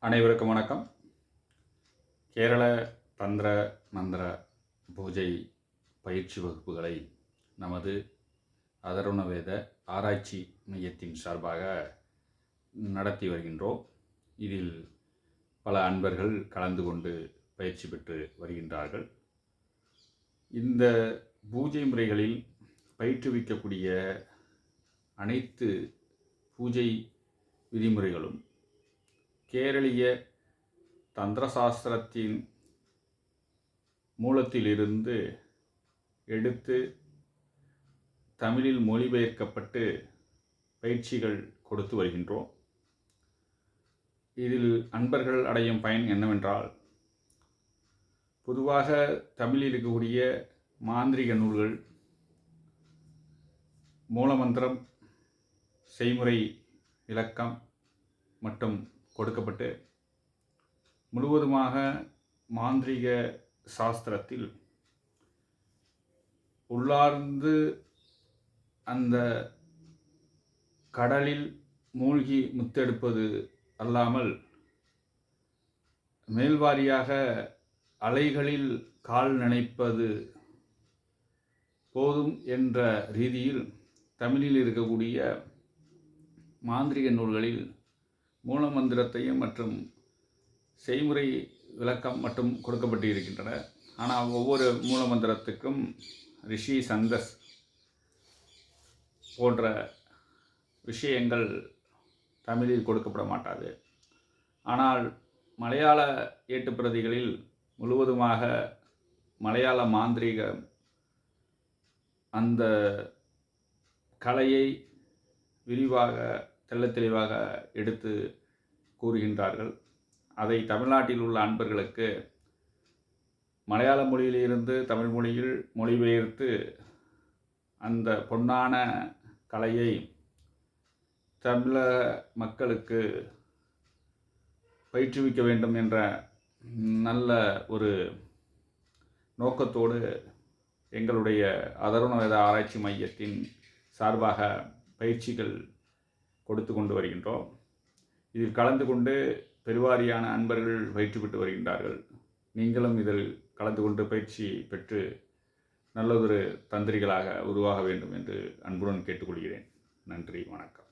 அனைவருக்கும் வணக்கம். கேரள தந்திர மந்திர பூஜை பயிற்சி வகுப்புகளை நமது அதர்வண வேத ஆராய்ச்சி மையத்தின் சார்பாக நடத்தி வருகின்றோம். இதில் பல அன்பர்கள் கலந்து கொண்டு பயிற்சி பெற்று வருகின்றார்கள். இந்த பூஜை முறைகளில் பயிற்றுவிக்கக்கூடிய அனைத்து பூஜை விதிமுறைகளும் கேரளிய தந்திரசாஸ்திரத்தின் மூலத்திலிருந்து எடுத்து தமிழில் மொழிபெயர்க்கப்பட்டு பயிற்சிகள் கொடுத்து வருகின்றோம். இதில் அன்பர்கள் அடையும் பயன் என்னவென்றால், பொதுவாக தமிழில் இருக்கக்கூடிய மாந்திரிக நூல்கள், மூலமந்திரம், செய்முறை விளக்கம் மட்டும் கொடுக்கப்பட்டு முழுவதுமாக மாந்திரிக சாஸ்திரத்தில் உள்ளார்ந்து அந்த கடலில் மூழ்கி முத்தெடுப்பது அல்லாமல் மேல்வாரியாக அலைகளில் கால் நனைப்பது போதும் என்ற ரீதியில் தமிழில் இருக்கக்கூடிய மாந்திரிக நூல்களில் மூலமந்திரத்தையும் மற்றும் செய்முறை விளக்கம் மட்டும் கொடுக்கப்பட்டு இருக்கின்றன. ஆனால் ஒவ்வொரு மூலமந்திரத்துக்கும் ரிஷி சந்தஸ் போன்ற விஷயங்கள் தமிழில் கொடுக்கப்பட மாட்டாது. ஆனால் மலையாள ஏட்டுப்பிரதிகளில் முழுவதுமாக மலையாள மாந்திரீக அந்த கலையை விரிவாக தெள்ளத் தெளிவாக எடுத்து கூறுகின்றார்கள். அதை தமிழ்நாட்டில் உள்ள அன்பர்களுக்கு மலையாள மொழியிலிருந்து தமிழ் மொழியில் மொழிபெயர்த்து அந்த பொன்னான கலையை தமிழக மக்களுக்கு பயிற்றுவிக்க வேண்டும் என்ற நல்ல ஒரு நோக்கத்தோடு எங்களுடைய அதர்வண வேத ஆராய்ச்சி மையத்தின் சார்பாக பயிற்சிகள் கொடுத்து கொண்டு வருகின்றோம். இதில் கலந்து கொண்டு பெருவாரியான அன்பர்கள் பயிற்சி பெற்று வருகின்றார்கள். நீங்களும் இதில் கலந்து கொண்டு பயிற்சி பெற்று நல்லதொரு தந்திரிகளாக உருவாக வேண்டும் என்று அன்புடன் கேட்டுக்கொள்கிறேன். நன்றி, வணக்கம்.